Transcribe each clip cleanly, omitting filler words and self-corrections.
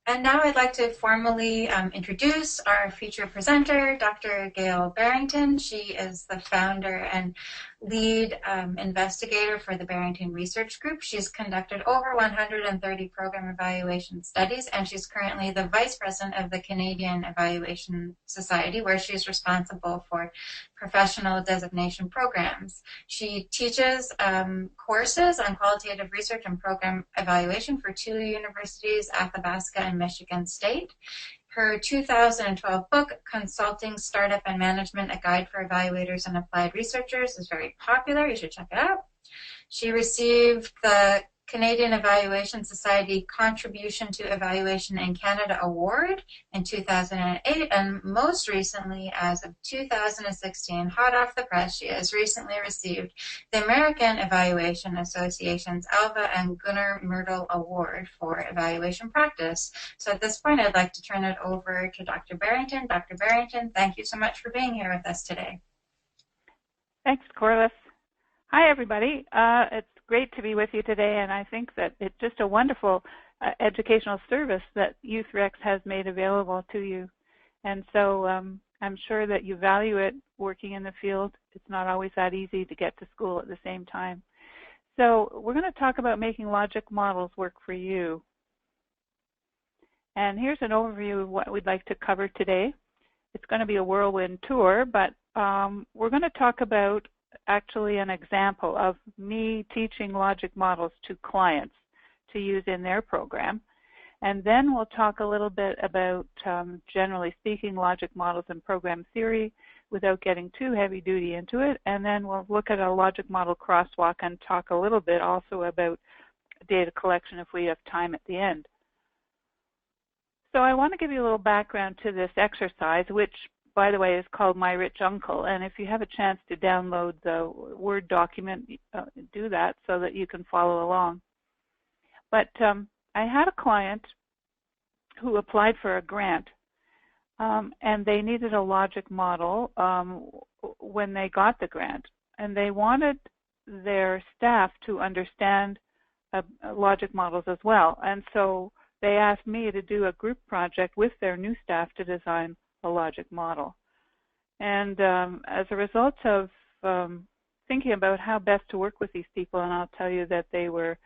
And now I'd like to formally introduce our featured presenter, Dr. Gail Barrington. She is the founder and lead investigator for the Barrington Research Group. She's conducted over 130 program evaluation studies, and she's currently the vice president of the Canadian Evaluation Society, where she's responsible for professional designation programs. She teaches courses on qualitative research and program evaluation for 2 universities, Athabasca and Michigan State. Her 2012 book, Consulting, Startup, and Management, A Guide for Evaluators and Applied Researchers, is very popular. You should check it out. She received the Canadian Evaluation Society Contribution to Evaluation in Canada Award in 2008, and most recently, as of 2016, hot off the press, she has recently received the American Evaluation Association's Alva and Gunnar Myrdal Award for Evaluation Practice. So at this point, I'd like to turn it over to Dr. Barrington. Dr. Barrington, thank you so much for being here with us today. Thanks, Corliss. Hi, everybody. It's great to be with you today, and I think that it's just a wonderful educational service that YouthREX has made available to you. And so I'm sure that you value it working in the field. It's not always that easy to get to school at the same time. So we're going to talk about making logic models work for you. And here's an overview of what we'd like to cover today. It's going to be a whirlwind tour, but we're going to talk about actually an example of me teaching logic models to clients to use in their program. And then we'll talk a little bit about, generally speaking, logic models and program theory without getting too heavy duty into it. And then we'll look at a logic model crosswalk and talk a little bit also about data collection if we have time at the end. So I want to give you a little background to this exercise, which, by the way, is called My Rich Uncle. And if you have a chance to download the Word document, do that so that you can follow along. But I had a client who applied for a grant, and they needed a logic model when they got the grant. And they wanted their staff to understand logic models as well. And so they asked me to do a group project with their new staff to design a logic model. And as a result of thinking about how best to work with these people, and I'll tell you that they were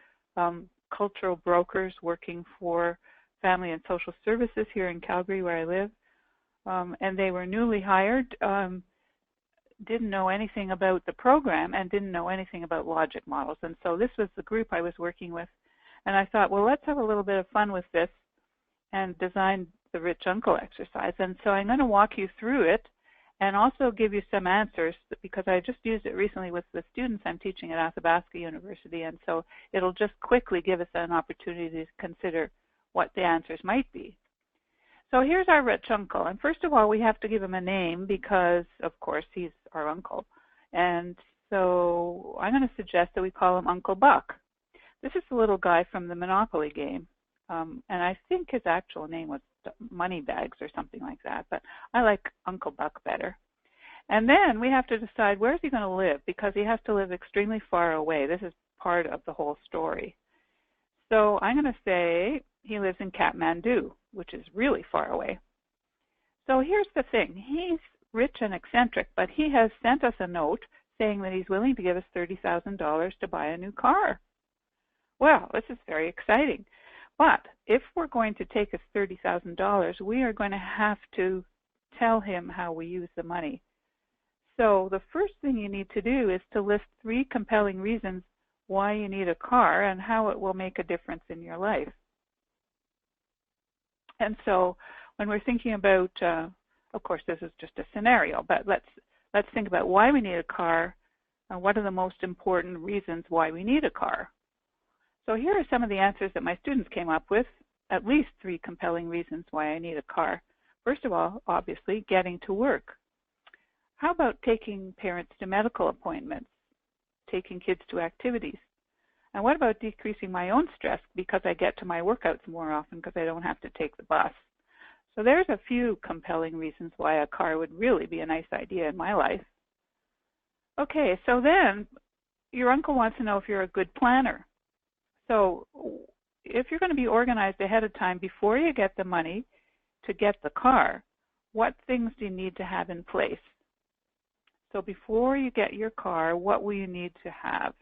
cultural brokers working for Family and Social Services here in Calgary, where I live, and they were newly hired, didn't know anything about the program and didn't know anything about logic models. And so this was the group I was working with. And I thought, well, let's have a little bit of fun with this and design the Rich Uncle exercise. And so I'm going to walk you through it and also give you some answers, because I just used it recently with the students I'm teaching at Athabasca University, and so it'll just quickly give us an opportunity to consider what the answers might be. So here's our Rich Uncle, and first of all, we have to give him a name because, of course, he's our uncle. And so I'm going to suggest that we call him Uncle Buck. This is the little guy from the Monopoly game, and I think his actual name was Moneybags or something like that, but I like Uncle Buck better. And then we have to decide where is he going to live, because he has to live extremely far away. This is part of the whole story. So I'm going to say he lives in Kathmandu, which is really far away. So here's the thing. He's rich and eccentric, but he has sent us a note saying that he's willing to give us $30,000 to buy a new car. Well, this is very exciting. But if we're going to take his $30,000, we are going to have to tell him how we use the money. So the first thing you need to do is to list 3 compelling reasons why you need a car and how it will make a difference in your life. And so when we're thinking about, of course, this is just a scenario, but let's think about why we need a car and what are the most important reasons why we need a car. So here are some of the answers that my students came up with, at least 3 compelling reasons why I need a car. First of all, obviously, getting to work. How about taking parents to medical appointments, taking kids to activities? And what about decreasing my own stress because I get to my workouts more often because I don't have to take the bus? So there's a few compelling reasons why a car would really be a nice idea in my life. Okay, so then your uncle wants to know if you're a good planner. So if you're going to be organized ahead of time before you get the money to get the car, what things do you need to have in place? So before you get your car, what will you need to have?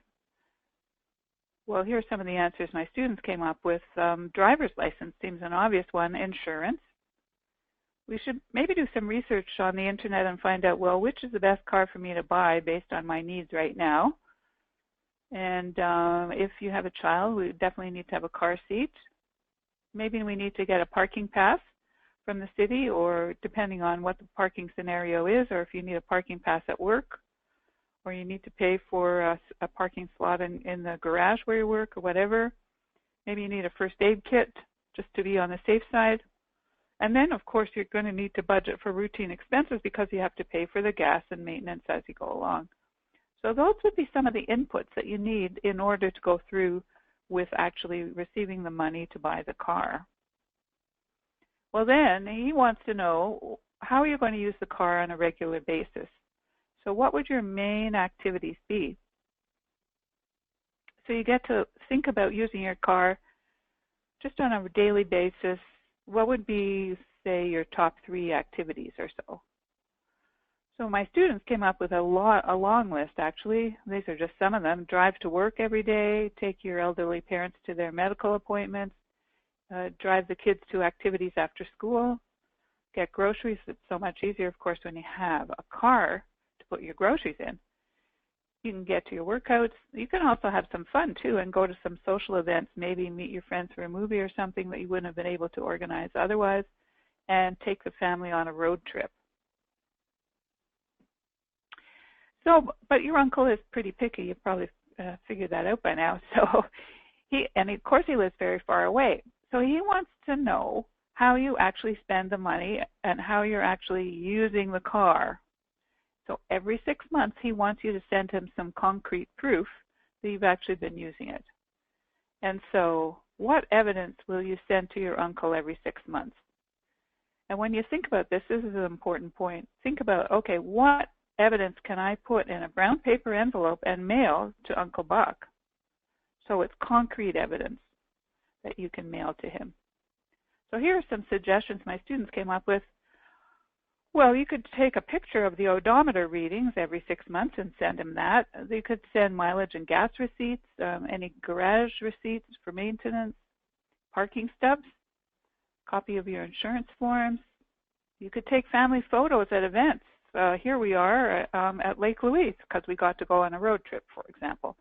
Well, here are some of the answers my students came up with. Driver's license seems an obvious one. Insurance. We should maybe do some research on the internet and find out, well, which is the best car for me to buy based on my needs right now. And if you have a child, we definitely need to have a car seat. Maybe we need to get a parking pass from the city, or depending on what the parking scenario is, or if you need a parking pass at work, or you need to pay for a parking slot in the garage where you work, or whatever. Maybe you need a first aid kit just to be on the safe side. And then, of course, you're going to need to budget for routine expenses because you have to pay for the gas and maintenance as you go along. So those would be some of the inputs that you need in order to go through with actually receiving the money to buy the car. Well, then he wants to know, how are you going to use the car on a regular basis? So what would your main activities be? So you get to think about using your car just on a daily basis. What would be, say, your top 3 activities or so? So my students came up with a long list, actually. These are just some of them. Drive to work every day, take your elderly parents to their medical appointments, drive the kids to activities after school, get groceries. It's so much easier, of course, when you have a car to put your groceries in. You can get to your workouts. You can also have some fun, too, and go to some social events, maybe meet your friends for a movie or something that you wouldn't have been able to organize otherwise, and take the family on a road trip. So, but your uncle is pretty picky. You've probably figured that out by now. So and of course he lives very far away. So he wants to know how you actually spend the money and how you're actually using the car. So every 6 months he wants you to send him some concrete proof that you've actually been using it. And so what evidence will you send to your uncle every 6 months? And when you think about this, this is an important point. Think about, okay, what evidence can I put in a brown paper envelope and mail to Uncle Buck? So it's concrete evidence that you can mail to him. So here are some suggestions my students came up with. Well, you could take a picture of the odometer readings every 6 months and send him that. You could send mileage and gas receipts, any garage receipts for maintenance, parking stubs, copy of your insurance forms. You could take family photos at events. Here we are at Lake Louise because we got to go on a road trip, for example.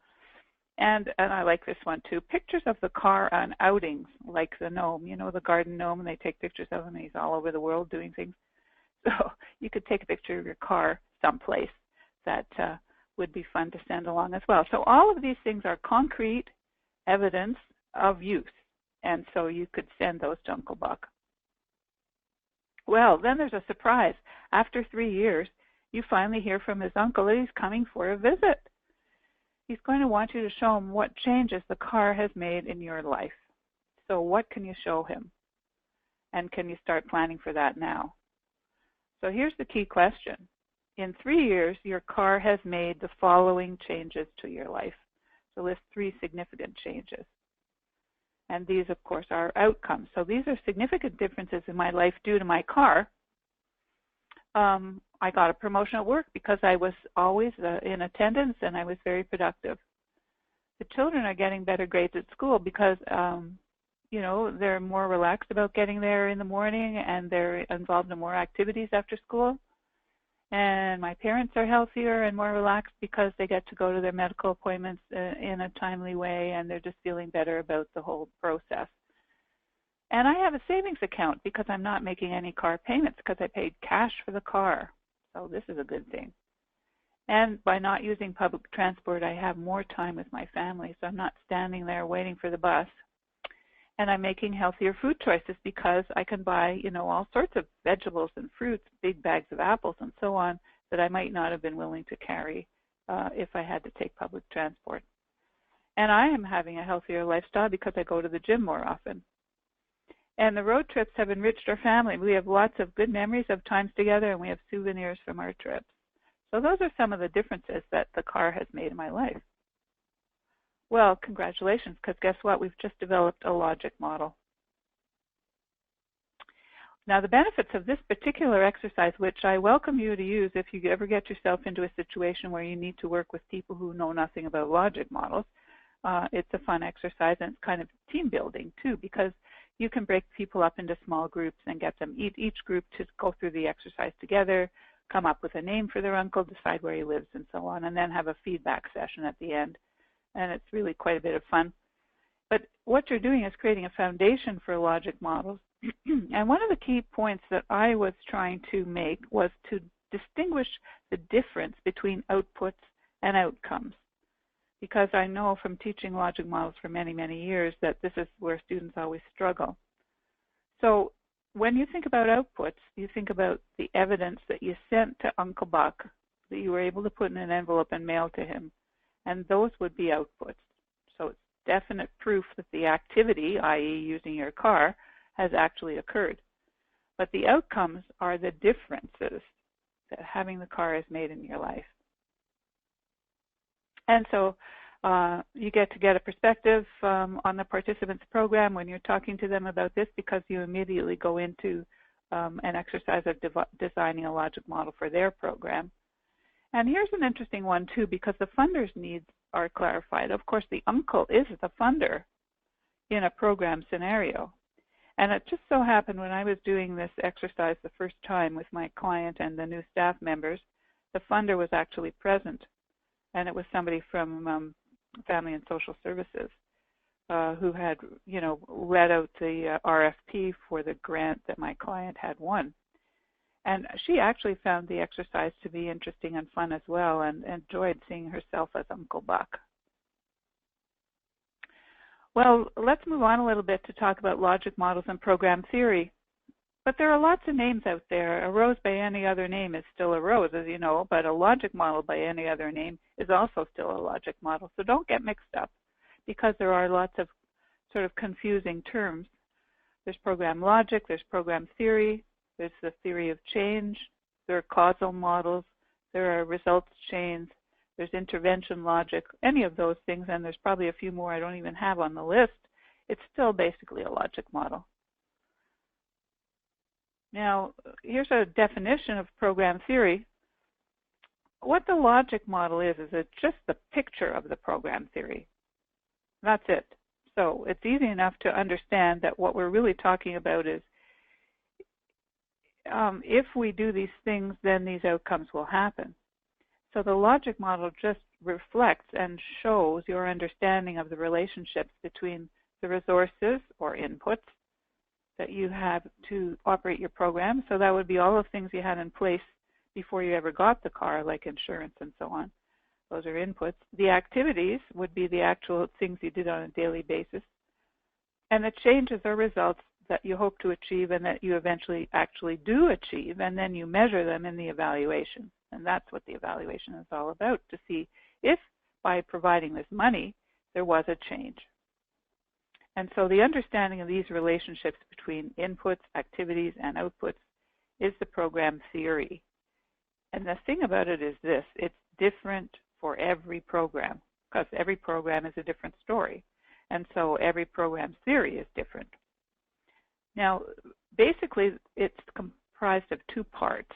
And I like this one too. Pictures of the car on outings, like the gnome, you know, the garden gnome, and they take pictures of him, and he's all over the world doing things. So you could take a picture of your car someplace that would be fun to send along as well. So all of these things are concrete evidence of use, and so you could send those to Uncle Buck. Well, then there's a surprise. After 3 years, you finally hear from his uncle that he's coming for a visit. He's going to want you to show him what changes the car has made in your life. So what can you show him? And can you start planning for that now? So here's the key question. In 3 years, your car has made the following changes to your life. So list 3 significant changes. And these, of course, are outcomes. So these are significant differences in my life due to my car. I got a promotion at work because I was always in attendance and I was very productive. The children are getting better grades at school because, you know, they're more relaxed about getting there in the morning and they're involved in more activities after school. And my parents are healthier and more relaxed because they get to go to their medical appointments in a timely way, and they're just feeling better about the whole process. And I have a savings account because I'm not making any car payments because I paid cash for the car. So this is a good thing. And by not using public transport, I have more time with my family, so I'm not standing there waiting for the bus. And I'm making healthier food choices because I can buy, you know, all sorts of vegetables and fruits, big bags of apples and so on that I might not have been willing to carry if I had to take public transport. And I am having a healthier lifestyle because I go to the gym more often. And the road trips have enriched our family. We have lots of good memories of times together, and we have souvenirs from our trips. So those are some of the differences that the car has made in my life. Well, congratulations, because guess what? We've just developed a logic model. Now, the benefits of this particular exercise, which I welcome you to use if you ever get yourself into a situation where you need to work with people who know nothing about logic models, it's a fun exercise, and it's kind of team building too, because you can break people up into small groups and get them, each group, to go through the exercise together, come up with a name for their uncle, decide where he lives, and so on, and then have a feedback session at the end. And it's really quite a bit of fun. But what you're doing is creating a foundation for logic models. And one of the key points that I was trying to make was to distinguish the difference between outputs and outcomes. Because I know from teaching logic models for many, many years that this is where students always struggle. So when you think about outputs, you think about the evidence that you sent to Uncle Buck, that you were able to put in an envelope and mail to him. And those would be outputs. So it's definite proof that the activity, i.e. using your car, has actually occurred. But the outcomes are the differences that having the car has made in your life. And so you get a perspective on the participants' program when you're talking to them about this, because you immediately go into an exercise of designing a logic model for their program. And here's an interesting one too, because the funder's needs are clarified. Of course, the uncle is the funder in a program scenario. And it just so happened when I was doing this exercise the first time with my client and the new staff members, the funder was actually present. And it was somebody from Family and Social Services who had, read out the RFP for the grant that my client had won. And she actually found the exercise to be interesting and fun as well, and enjoyed seeing herself as Uncle Buck. Well, let's move on a little bit to talk about logic models and program theory. But there are lots of names out there. A rose by any other name is still a rose, as you know, but a logic model by any other name is also still a logic model. So don't get mixed up, because there are lots of sort of confusing terms. There's program logic, there's program theory, there's the theory of change, there are causal models, there are results chains, there's intervention logic, any of those things, and there's probably a few more I don't even have on the list. It's still basically a logic model. Now, here's a definition of program theory. What the logic model is it's just the picture of the program theory. That's it. So it's easy enough to understand that what we're really talking about is if we do these things, then these outcomes will happen. So the logic model just reflects and shows your understanding of the relationships between the resources or inputs that you have to operate your program. So that would be all the things you had in place before you ever got the car, like insurance and so on. Those are inputs. The activities would be the actual things you did on a daily basis. And the changes are results that you hope to achieve and that you eventually actually do achieve, and then you measure them in the evaluation. And that's what the evaluation is all about, to see if by providing this money there was a change. And so the understanding of these relationships between inputs, activities, and outputs is the program theory. And the thing about it is this: it's different for every program, because every program is a different story. And so every program theory is different. Now, basically, it's comprised of two parts: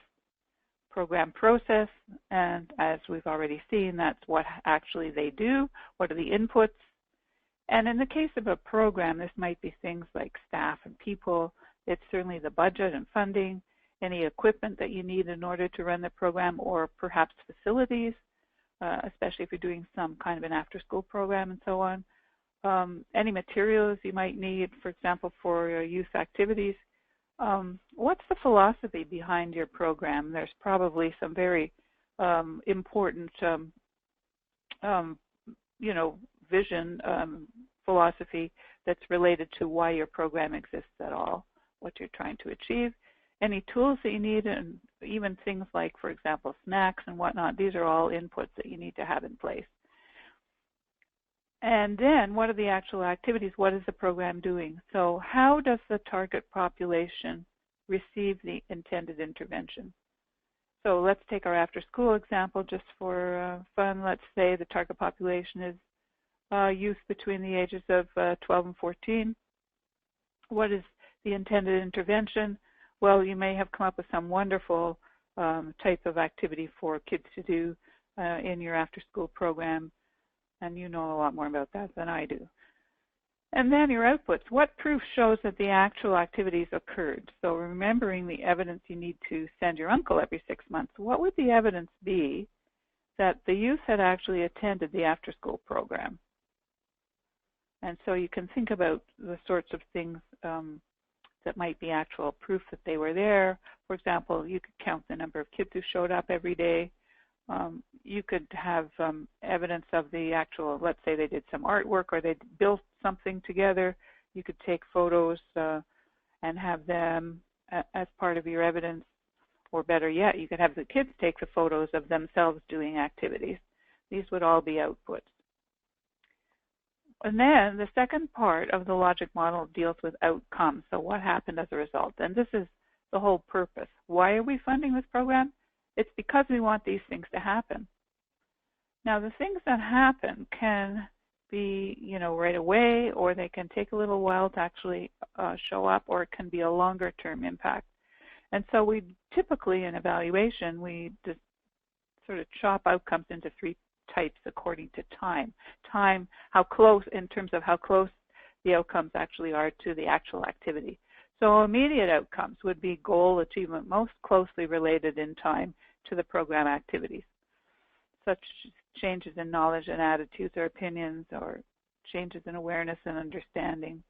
program process, and as we've already seen, that's what actually they do, what are the inputs. And in the case of a program, this might be things like staff and people. It's certainly the budget and funding, any equipment that you need in order to run the program, or perhaps facilities, especially if you're doing some kind of an after-school program and so on. Any materials you might need, for example, for youth activities. What's the philosophy behind your program? There's probably some very important, vision, philosophy that's related to why your program exists at all, what you're trying to achieve, any tools that you need, and even things like, for example, snacks and whatnot. These are all inputs that you need to have in place. And then what are the actual activities? What is the program doing? So how does the target population receive the intended intervention? So let's take our after-school example just for fun. Let's say the target population is youth between the ages of 12 and 14. What is the intended intervention? Well, you may have come up with some wonderful type of activity for kids to do in your after-school program, and you know a lot more about that than I do. And then your outputs. What proof shows that the actual activities occurred? So remembering the evidence you need to send your uncle every 6 months, what would the evidence be that the youth had actually attended the after-school program? And so you can think about the sorts of things that might be actual proof that they were there. For example, you could count the number of kids who showed up every day. You could have evidence of the actual, let's say they did some artwork or they built something together. You could take photos and have them as part of your evidence. Or better yet, you could have the kids take the photos of themselves doing activities. These would all be outputs. And then the second part of the logic model deals with outcomes. So what happened as a result? And this is the whole purpose. Why are we funding this program? It's because we want these things to happen. Now, the things that happen can be, right away, or they can take a little while to actually show up, or it can be a longer-term impact. And so we typically, in evaluation, we just sort of chop outcomes into three types according to time. Time, how close, in terms of how close the outcomes actually are to the actual activity. So immediate outcomes would be goal achievement most closely related in time to the program activities, such changes in knowledge and attitudes or opinions, or changes in awareness and understanding.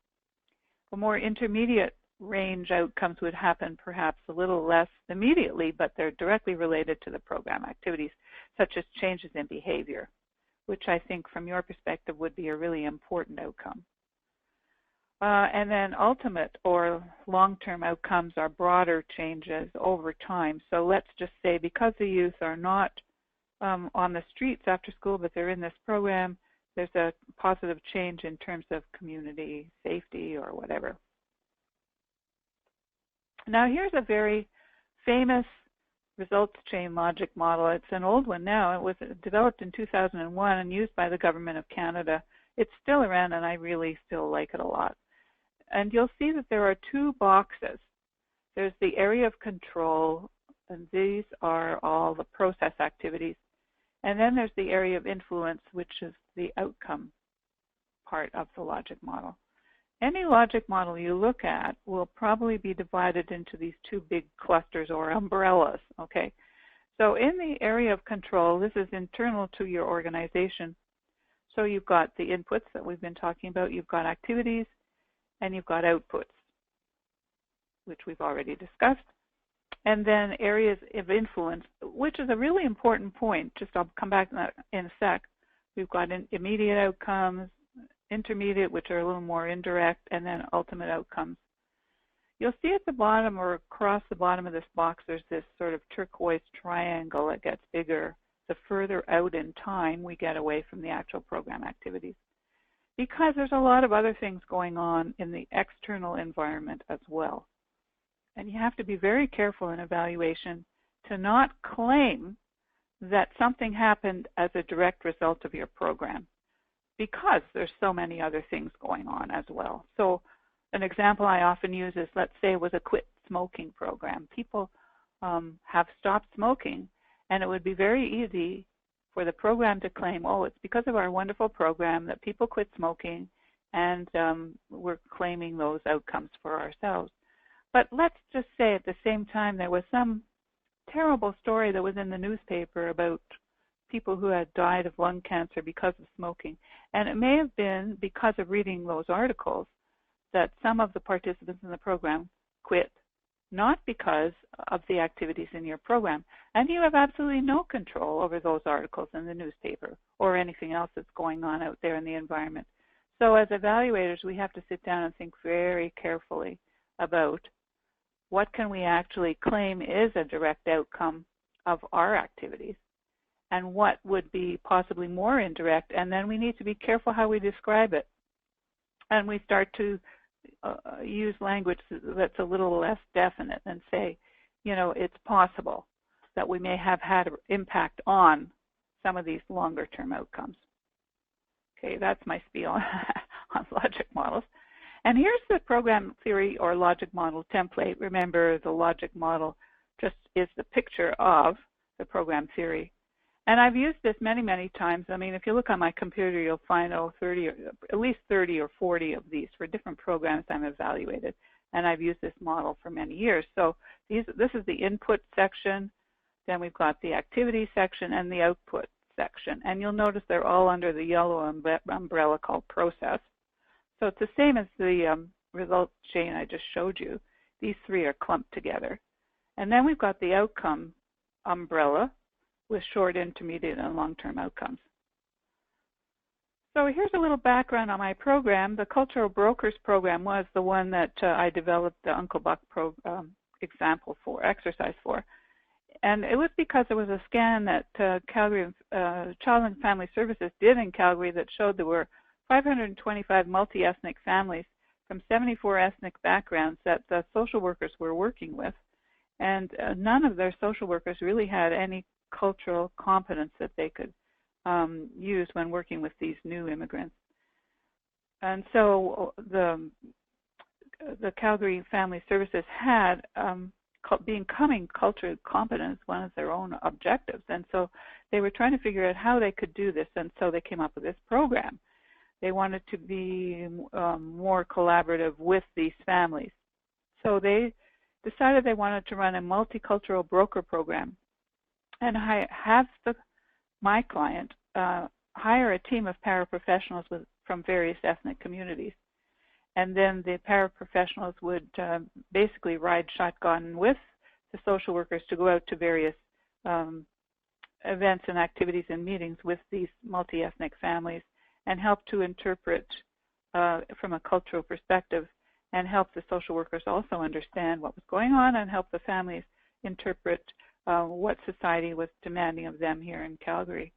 The more intermediate range outcomes would happen perhaps a little less immediately, but they're directly related to the program activities, such as changes in behavior, which I think from your perspective would be a really important outcome. And then ultimate or long-term outcomes are broader changes over time. So let's just say because the youth are not on the streets after school, but they're in this program, there's a positive change in terms of community safety or whatever. Now here's a very famous results chain logic model. It's an old one now. It was developed in 2001 and used by the Government of Canada. It's still around and I really still like it a lot. And you'll see that there are two boxes. There's the area of control, and these are all the process activities. And then there's the area of influence, which is the outcome part of the logic model. Any logic model you look at will probably be divided into these two big clusters or umbrellas, okay? So in the area of control, this is internal to your organization. So you've got the inputs that we've been talking about, you've got activities, and you've got outputs, which we've already discussed. And then areas of influence, which is a really important point. Just I'll come back to that in a sec. We've got immediate outcomes, intermediate, which are a little more indirect, and then ultimate outcomes. You'll see at the bottom or across the bottom of this box, there's this sort of turquoise triangle that gets bigger the further out in time we get away from the actual program activities, because there's a lot of other things going on in the external environment as well. And you have to be very careful in evaluation to not claim that something happened as a direct result of your program, because there's so many other things going on as well. So an example I often use is, let's say it was a quit smoking program. People have stopped smoking, and it would be very easy for the program to claim, oh, it's because of our wonderful program that people quit smoking, and we're claiming those outcomes for ourselves. But let's just say at the same time there was some terrible story that was in the newspaper about people who had died of lung cancer because of smoking. And it may have been because of reading those articles that some of the participants in the program quit, not because of the activities in your program. And you have absolutely no control over those articles in the newspaper or anything else that's going on out there in the environment. So as evaluators, we have to sit down and think very carefully about what can we actually claim is a direct outcome of our activities, and what would be possibly more indirect, and then we need to be careful how we describe it. And we start to use language that's a little less definite and say, it's possible that we may have had an impact on some of these longer term outcomes. Okay, that's my spiel on logic models. And here's the program theory or logic model template. Remember, the logic model just is the picture of the program theory. And I've used this many, many times. I mean, if you look on my computer, you'll find at least 30 or 40 of these for different programs I'm evaluated. And I've used this model for many years. So this is the input section. Then we've got the activity section and the output section. And you'll notice they're all under the yellow umbrella called process. So it's the same as the result chain I just showed you. These three are clumped together. And then we've got the outcome umbrella with short, intermediate, and long-term outcomes. So here's a little background on my program. The Cultural Brokers program was the one that I developed the Uncle Buck exercise for. And it was because there was a scan that Calgary Child and Family Services did in Calgary that showed there were 525 multi-ethnic families from 74 ethnic backgrounds that the social workers were working with. And none of their social workers really had any cultural competence that they could use when working with these new immigrants. And so the Calgary Family Services had becoming culturally competent as one of their own objectives. And so they were trying to figure out how they could do this, and so they came up with this program. They wanted to be more collaborative with these families. So they decided they wanted to run a multicultural broker program and have my client hire a team of paraprofessionals from various ethnic communities. And then the paraprofessionals would basically ride shotgun with the social workers to go out to various events and activities and meetings with these multi-ethnic families and help to interpret from a cultural perspective and help the social workers also understand what was going on and help the families interpret what society was demanding of them here in Calgary.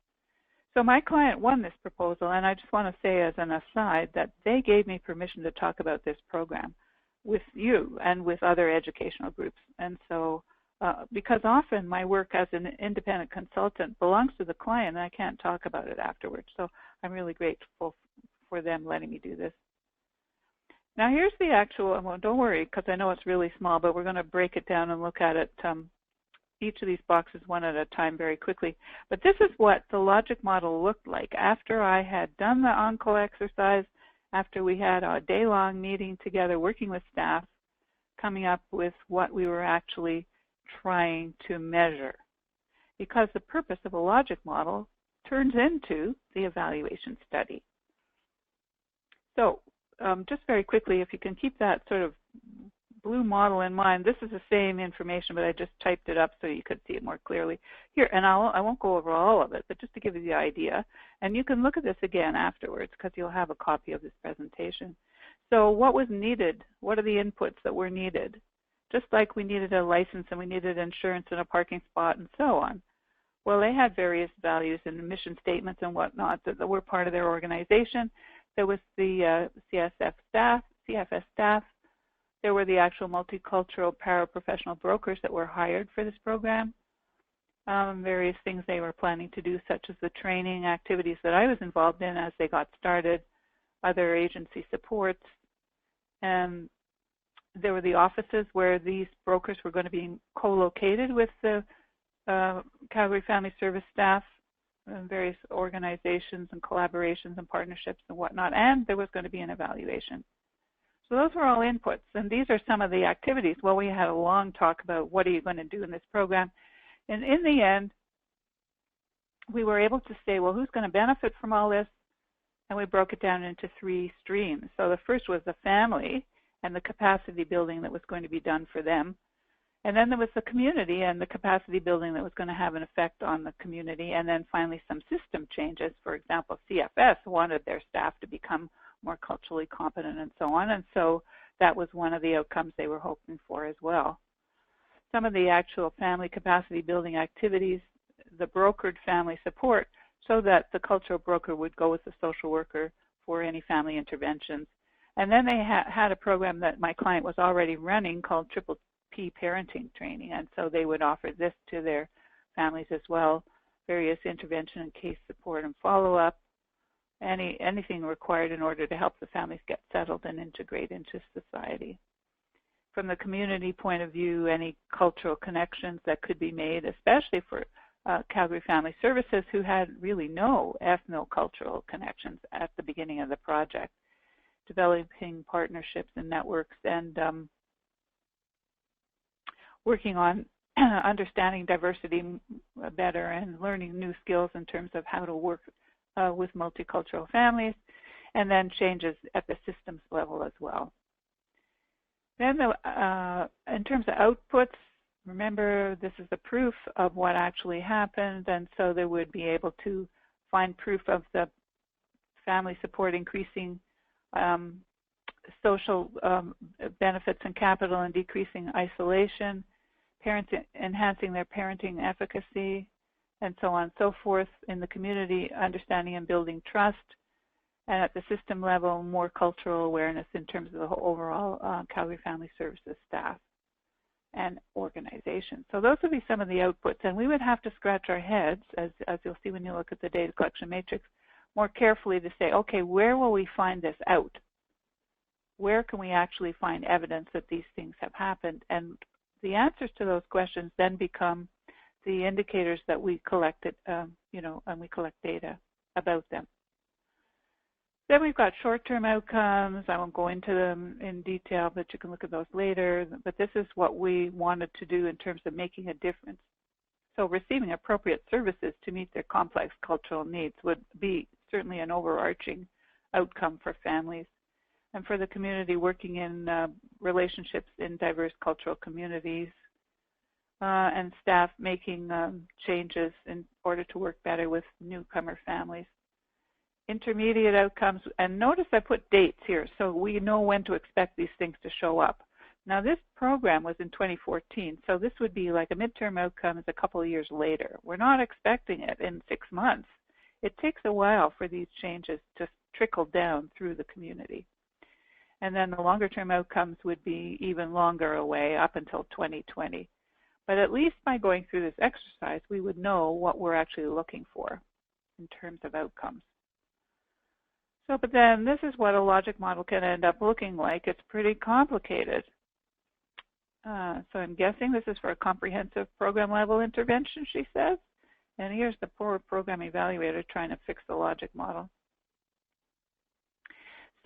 So my client won this proposal, and I just want to say as an aside that they gave me permission to talk about this program with you and with other educational groups. And so because often my work as an independent consultant belongs to the client and I can't talk about it afterwards. So I'm really grateful for them letting me do this. Now here's the actual, well, don't worry because I know it's really small, but we're going to break it down and look at it each of these boxes one at a time very quickly. But this is what the logic model looked like after I had done the ONCO exercise, after we had a day-long meeting together working with staff, coming up with what we were actually trying to measure. Because the purpose of a logic model turns into the evaluation study. So just very quickly, if you can keep that sort of blue model in mind, this is the same information, but I just typed it up so you could see it more clearly here. And I won't go over all of it, but just to give you the idea. And you can look at this again afterwards because you'll have a copy of this presentation. So what was needed? What are the inputs that were needed? Just like we needed a license and we needed insurance and a parking spot and so on. Well, they had various values and mission statements and whatnot that were part of their organization. There was the CFS staff. There were the actual multicultural paraprofessional brokers that were hired for this program. Various things they were planning to do, such as the training activities that I was involved in as they got started, other agency supports. And there were the offices where these brokers were going to be co-located with the Calgary Family Service staff, and various organizations and collaborations and partnerships and whatnot. And there was going to be an evaluation. So those were all inputs, and these are some of the activities. Well, we had a long talk about what are you going to do in this program. And in the end, we were able to say, well, who's going to benefit from all this? And we broke it down into 3 streams. So the first was the family and the capacity building that was going to be done for them. And then there was the community and the capacity building that was going to have an effect on the community. And then finally some system changes. For example, CFS wanted their staff to become more culturally competent and so on. And so that was one of the outcomes they were hoping for as well. Some of the actual family capacity building activities, the brokered family support, so that the cultural broker would go with the social worker for any family interventions. And then they had a program that my client was already running called Triple P parenting training. And so they would offer this to their families as well, various intervention and case support and follow-up, anything required in order to help the families get settled and integrate into society. From the community point of view, any cultural connections that could be made, especially for Calgary Family Services, who had really no ethno-cultural connections at the beginning of the project, developing partnerships and networks, and working on understanding diversity better and learning new skills in terms of how to work with multicultural families, and then changes at the systems level as well. Then in terms of outputs, remember this is the proof of what actually happened, and so they would be able to find proof of the family support increasing social benefits and capital and decreasing isolation, parents enhancing their parenting efficacy, and so on and so forth. In the community, understanding and building trust, and at the system level, more cultural awareness in terms of the whole overall Calgary Family Services staff and organization. So those would be some of the outputs, and we would have to scratch our heads, as you'll see when you look at the data collection matrix, more carefully to say, okay, where will we find this out? Where can we actually find evidence that these things have happened? And the answers to those questions then become the indicators that we collected, and we collect data about them. Then we've got short-term outcomes. I won't go into them in detail, but you can look at those later. But this is what we wanted to do in terms of making a difference. So receiving appropriate services to meet their complex cultural needs would be certainly an overarching outcome for families. And for the community, working in relationships in diverse cultural communities, and staff making changes in order to work better with newcomer families. Intermediate outcomes, and notice I put dates here so we know when to expect these things to show up. Now this program was in 2014, so this would be like a midterm outcome is a couple of years later. We're not expecting it in 6 months. It takes a while for these changes to trickle down through the community. And then the longer term outcomes would be even longer away, up until 2020. But at least by going through this exercise, we would know what we're actually looking for in terms of outcomes. So, but then this is what a logic model can end up looking like. It's pretty complicated. So I'm guessing this is for a comprehensive program level intervention, she says. And here's the poor program evaluator trying to fix the logic model.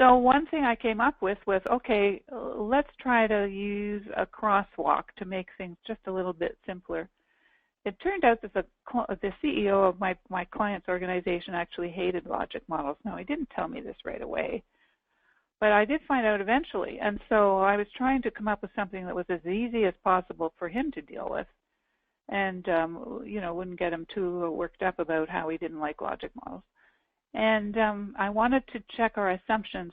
So one thing I came up with was, okay, let's try to use a crosswalk to make things just a little bit simpler. It turned out that the CEO of my client's organization actually hated logic models. Now, he didn't tell me this right away, but I did find out eventually. And so I was trying to come up with something that was as easy as possible for him to deal with and, wouldn't get him too worked up about how he didn't like logic models. And I wanted to check our assumptions,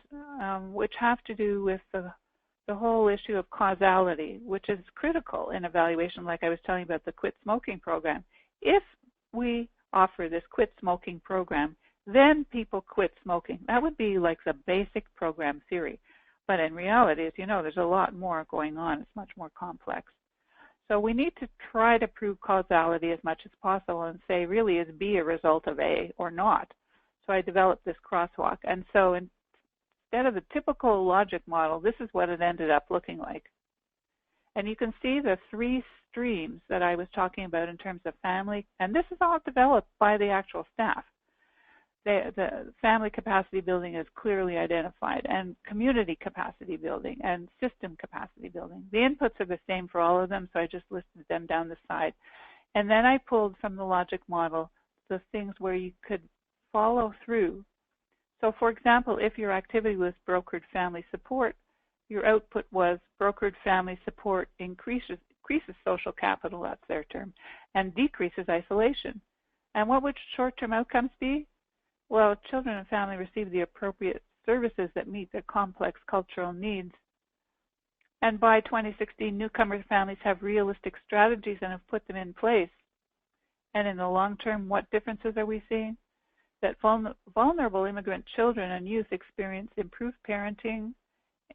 which have to do with the whole issue of causality, which is critical in evaluation, like I was telling you about the quit smoking program. If we offer this quit smoking program, then people quit smoking. That would be like the basic program theory. But in reality, as you know, there's a lot more going on. It's much more complex. So we need to try to prove causality as much as possible and say, really, is B a result of A or not? So I developed this crosswalk. And so instead of the typical logic model, this is what it ended up looking like. And you can see the 3 streams that I was talking about in terms of family. And this is all developed by the actual staff. The family capacity building is clearly identified, and community capacity building and system capacity building. The inputs are the same for all of them, so I just listed them down the side. And then I pulled from the logic model the things where you could follow through. So for example, if your activity was brokered family support, your output was brokered family support increases social capital, that's their term, and decreases isolation. And what would short-term outcomes be? Well, children and family receive the appropriate services that meet their complex cultural needs. And by 2016, newcomer families have realistic strategies and have put them in place. And in the long term, what differences are we seeing? That vulnerable immigrant children and youth experience improved parenting,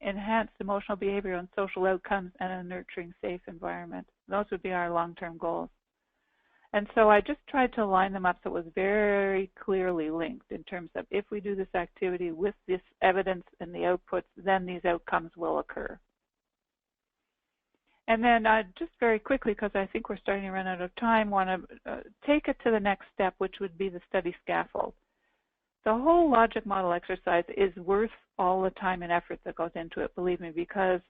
enhanced emotional behavior and social outcomes, and a nurturing, safe environment. Those would be our long-term goals. And so I just tried to line them up so it was very clearly linked in terms of if we do this activity with this evidence and the outputs, then these outcomes will occur. And then just very quickly, because I think we're starting to run out of time, want to take it to the next step, which would be the study scaffold. The whole logic model exercise is worth all the time and effort that goes into it, believe me, because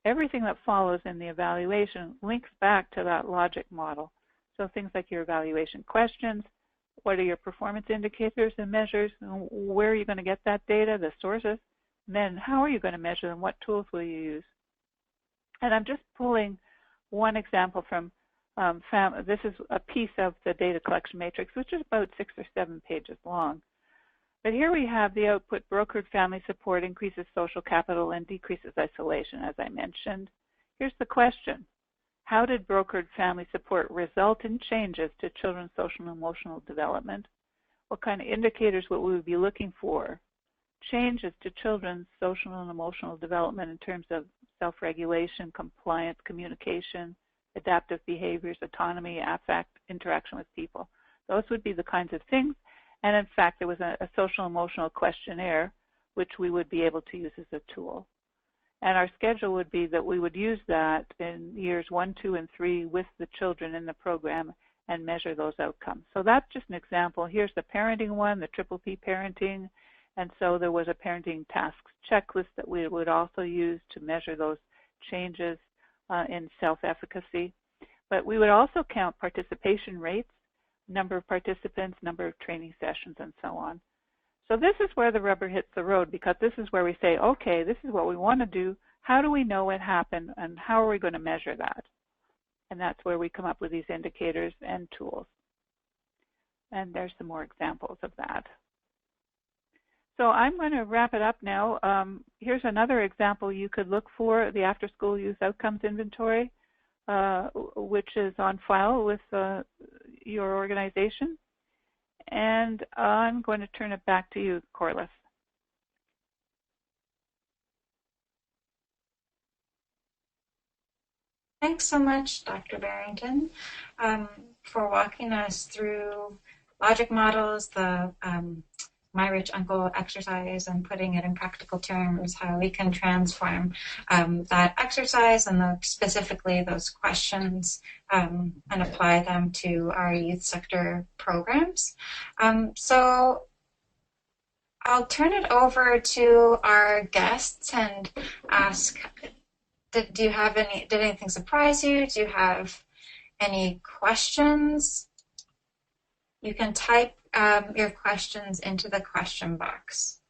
everything that follows in the evaluation links back to that logic model. So things like your evaluation questions, what are your performance indicators and measures, and where are you going to get that data, the sources, and then how are you going to measure them, what tools will you use? And I'm just pulling one example from, this is a piece of the data collection matrix, which is about 6 or 7 pages long. But here we have the output: brokered family support increases social capital and decreases isolation, as I mentioned. Here's the question. How did brokered family support result in changes to children's social and emotional development? What kind of indicators would we be looking for? Changes to children's social and emotional development in terms of self-regulation, compliance, communication, adaptive behaviors, autonomy, affect, interaction with people. Those would be the kinds of things. And in fact, there was a social emotional questionnaire, which we would be able to use as a tool. And our schedule would be that we would use that in years 1, 2, and 3 with the children in the program and measure those outcomes. So that's just an example. Here's the parenting one, the Triple P parenting. And so there was a parenting tasks checklist that we would also use to measure those changes in self-efficacy. But we would also count participation rates, number of participants, number of training sessions, and so on. So this is where the rubber hits the road, because this is where we say, okay, this is what we want to do. How do we know it happened, and how are we going to measure that? And that's where we come up with these indicators and tools. And there's some more examples of that. So I'm going to wrap it up now. Here's another example you could look for, the After School Youth Outcomes Inventory, which is on file with your organization. And I'm going to turn it back to you, Corliss. Thanks so much, Dr. Barrington, for walking us through logic models, the My Rich Uncle exercise, and putting it in practical terms, how we can transform that exercise and specifically those questions and apply them to our youth sector programs. So I'll turn it over to our guests and ask, did anything surprise you? Do you have any questions? You can type your questions into the question box.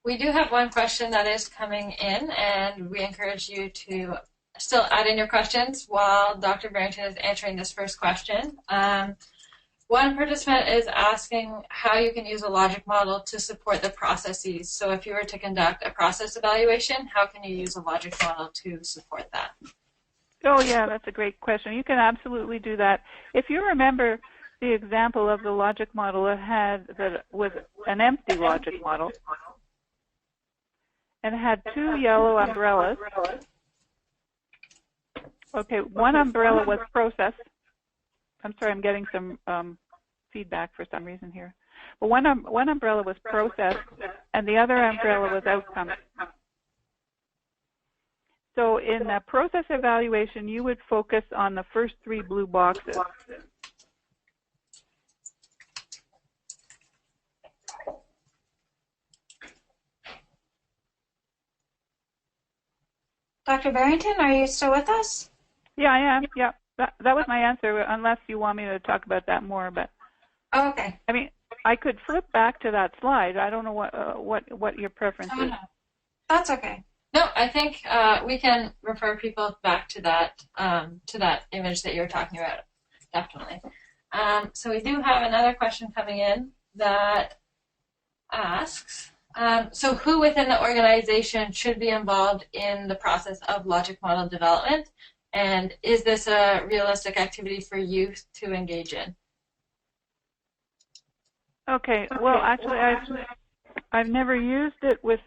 We do have one question that is coming in, and we encourage you to still add in your questions while Dr. Barrington is answering this first question. One participant is asking how you can use a logic model to support the processes. So if you were to conduct a process evaluation, how can you use a logic model to support that? Oh, yeah, that's a great question. You can absolutely do that. If you remember the example of the logic model that was an empty logic model, and it had 2 yellow umbrellas. Okay, one umbrella was process. I'm sorry, I'm getting some feedback for some reason here. But one umbrella was process, and the other umbrella was outcome. So in the process evaluation, you would focus on the first 3 blue boxes. Dr. Barrington, are you still with us? Yeah, I am. Yeah, that was my answer, unless you want me to talk about that more. But oh, okay. I mean, I could flip back to that slide. I don't know what your preference is. No. That's okay. No, I think we can refer people back to that image that you were talking about, definitely. So we do have another question coming in that asks, so who within the organization should be involved in the process of logic model development? And is this a realistic activity for youth to engage in? Okay, well, actually, I've never used it with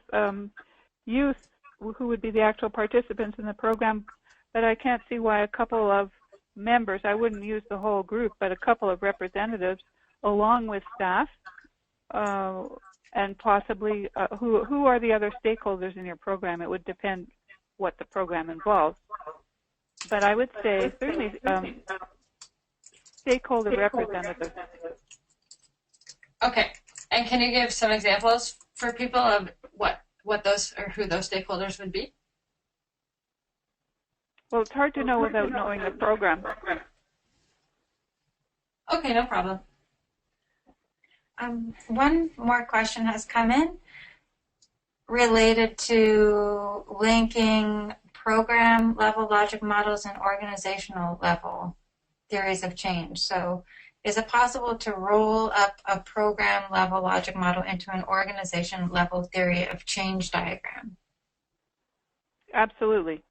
youth who would be the actual participants in the program, but I can't see why a couple of members, I wouldn't use the whole group, but a couple of representatives along with staff, and possibly who are the other stakeholders in your program. It would depend what the program involves. But I would say certainly stakeholder representatives. Okay. And can you give some examples for people of what those or who those stakeholders would be? Well, it's hard to know without knowing the program. Okay, no problem. One more question has come in related to linking program level logic models and organizational level theories of change. So is it possible to roll up a program level logic model into an organization level theory of change diagram? Absolutely.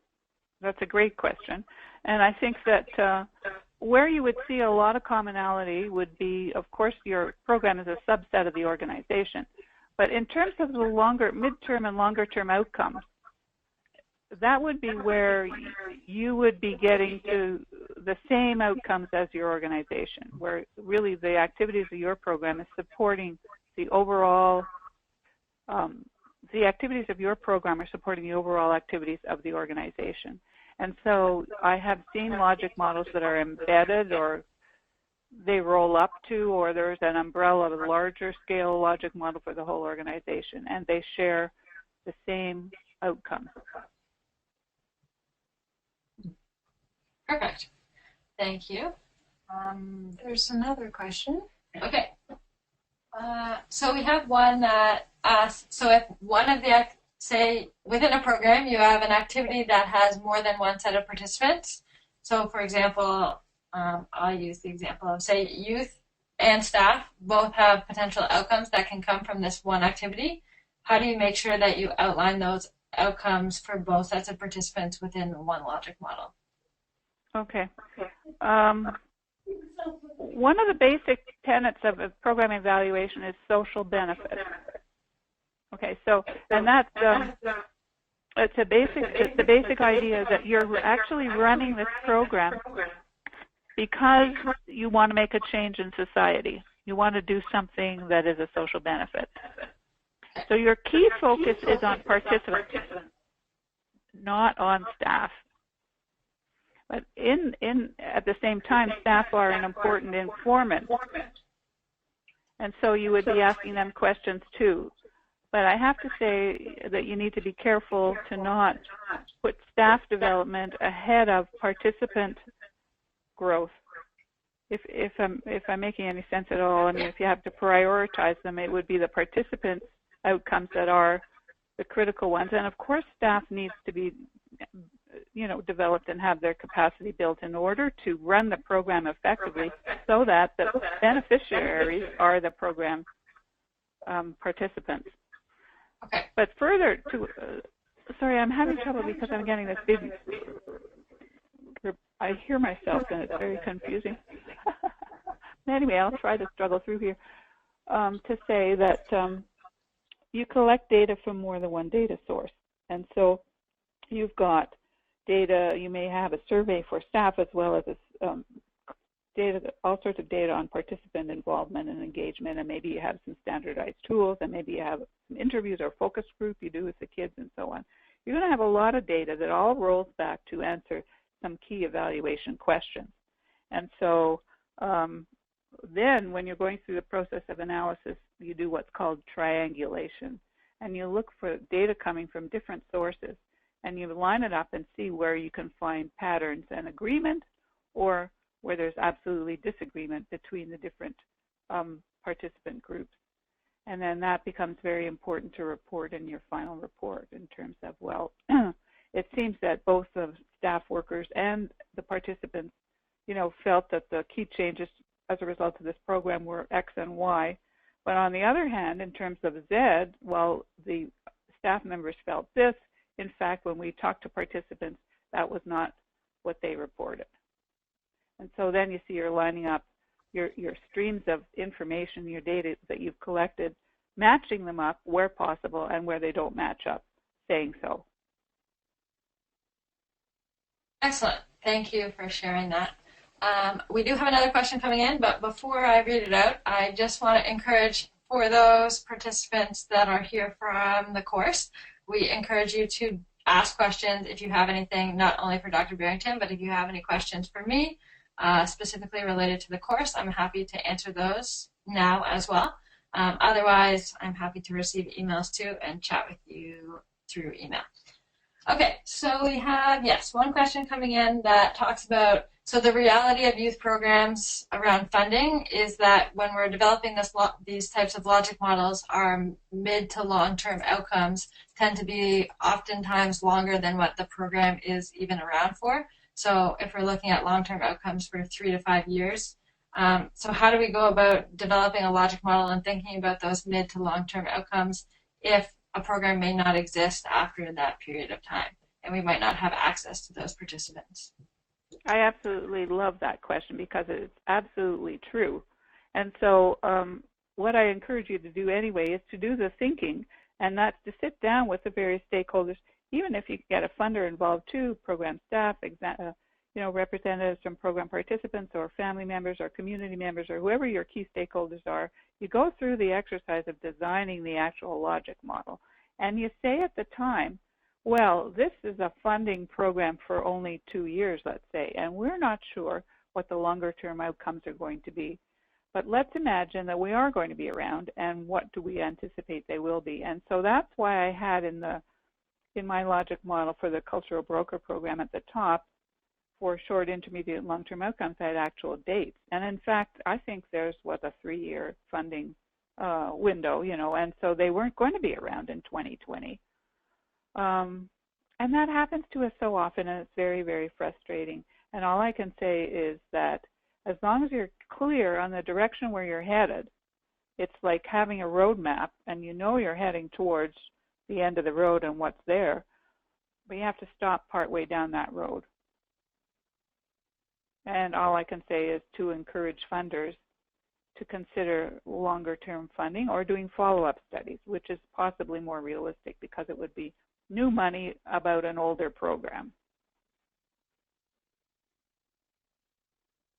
That's a great question. And I think that where you would see a lot of commonality would be, of course, your program is a subset of the organization. But in terms of the longer, midterm and longer term outcomes, that would be where you would be getting to the same outcomes as your organization, where really the activities of your program is supporting the overall, the activities of your program are supporting the overall activities of the organization. And so I have seen logic models that are embedded or they roll up to, or there's an umbrella of a larger scale logic model for the whole organization, and they share the same outcomes. Perfect. Thank you. There's another question. Okay. So we have one that asks, so if one of the, say within a program you have an activity that has more than one set of participants. So for example, I'll use the example of, say, youth and staff both have potential outcomes that can come from this one activity. How do you make sure that you outline those outcomes for both sets of participants within one logic model? Okay. One of the basic tenets of a program evaluation is social benefit. Okay, so, and that's it's the basic idea that you're actually running this program because you want to make a change in society. You want to do something that is a social benefit. So your key focus is on participants, not on staff. But at the same time, staff are an important informant. And so you would be asking them questions too. But I have to say that you need to be careful to not put staff development ahead of participant growth. If I'm making any sense at all, I mean, if you have to prioritize them, it would be the participant outcomes that are the critical ones. And of course, staff needs to be, developed and have their capacity built in order to run the program effectively, so that the beneficiaries are the program participants. Okay. But further to, sorry, I'm having trouble because I'm getting this big, I hear myself and it's very confusing. Anyway, I'll try to struggle through here to say that you collect data from more than one data source. And so you've got data, you may have a survey for staff as well as data, all sorts of data on participant involvement and engagement, and maybe you have some standardized tools, and maybe you have some interviews or focus group you do with the kids and so on. You're going to have a lot of data that all rolls back to answer some key evaluation questions. And so then when you're going through the process of analysis, you do what's called triangulation, and you look for data coming from different sources, and you line it up and see where you can find patterns and agreement, or where there's absolutely disagreement between the different participant groups. And then that becomes very important to report in your final report in terms of, well, it seems that both the staff workers and the participants, felt that the key changes as a result of this program were X and Y. But on the other hand, in terms of Z, while the staff members felt this, in fact, when we talked to participants, that was not what they reported. And so then you see you're lining up your streams of information, your data that you've collected, matching them up where possible, and where they don't match up, saying so. Excellent. Thank you for sharing that. We do have another question coming in, but before I read it out, I just want to encourage for those participants that are here from the course, we encourage you to ask questions if you have anything, not only for Dr. Barrington, but if you have any questions for me, specifically related to the course, I'm happy to answer those now as well. Otherwise, I'm happy to receive emails too and chat with you through email. Okay, so we have, yes, one question coming in that talks about, so the reality of youth programs around funding is that when we're developing these types of logic models, our mid to long-term outcomes tend to be oftentimes longer than what the program is even around for. So if we're looking at long-term outcomes for 3 to 5 years, so how do we go about developing a logic model and thinking about those mid to long-term outcomes if a program may not exist after that period of time, and we might not have access to those participants? I absolutely love that question because it's absolutely true. And so what I encourage you to do anyway is to do the thinking, and that's to sit down with the various stakeholders, even if you get a funder involved too, program staff, representatives from program participants or family members or community members or whoever your key stakeholders are. You go through the exercise of designing the actual logic model, and you say at the time, well, this is a funding program for only 2 years, let's say, and we're not sure what the longer-term outcomes are going to be. But let's imagine that we are going to be around, and what do we anticipate they will be? And so that's why I had in my logic model for the cultural broker program at the top, for short, intermediate, and long-term outcomes, I had actual dates. And in fact, I think there's a 3-year funding window, and so they weren't going to be around in 2020. And that happens to us so often, and it's very, very frustrating. And all I can say is that as long as you're clear on the direction where you're headed, it's like having a road map, and you're heading towards the end of the road and what's there, but you have to stop partway down that road. And all I can say is to encourage funders to consider longer-term funding or doing follow-up studies, which is possibly more realistic because it would be new money about an older program.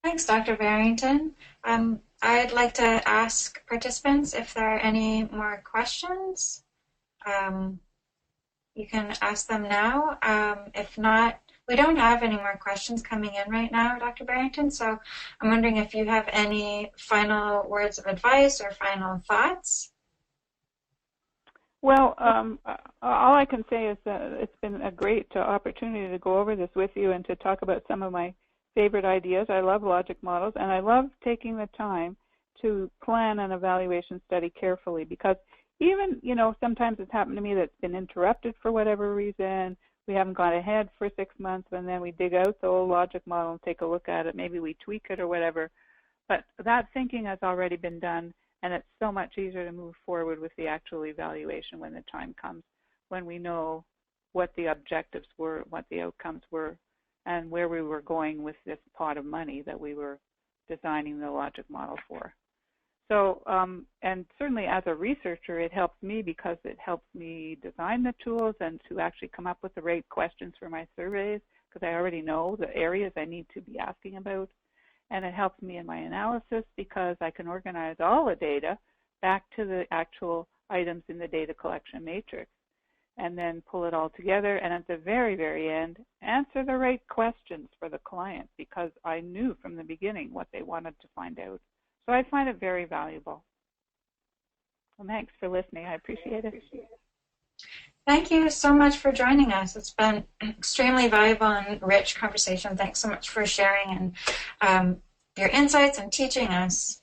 Thanks, Dr. Barrington. I'd like to ask participants if there are any more questions. You can ask them now. If not, we don't have any more questions coming in right now, Dr. Barrington, so I'm wondering if you have any final words of advice or final thoughts. Well, all I can say is that it's been a great opportunity to go over this with you and to talk about some of my favorite ideas. I love logic models, and I love taking the time to plan an evaluation study carefully because even, sometimes it's happened to me that's been interrupted for whatever reason. We haven't gone ahead for 6 months, and then we dig out the old logic model and take a look at it. Maybe we tweak it or whatever. But that thinking has already been done, and it's so much easier to move forward with the actual evaluation when the time comes, when we know what the objectives were, what the outcomes were, and where we were going with this pot of money that we were designing the logic model for. So, and certainly as a researcher, it helps me because it helps me design the tools and to actually come up with the right questions for my surveys because I already know the areas I need to be asking about. And it helps me in my analysis because I can organize all the data back to the actual items in the data collection matrix and then pull it all together. And at the very, very end, answer the right questions for the client because I knew from the beginning what they wanted to find out. So I find it very valuable. Well, thanks for listening. I appreciate it. Thank you so much for joining us. It's been an extremely valuable and rich conversation. Thanks so much for sharing and your insights and teaching us.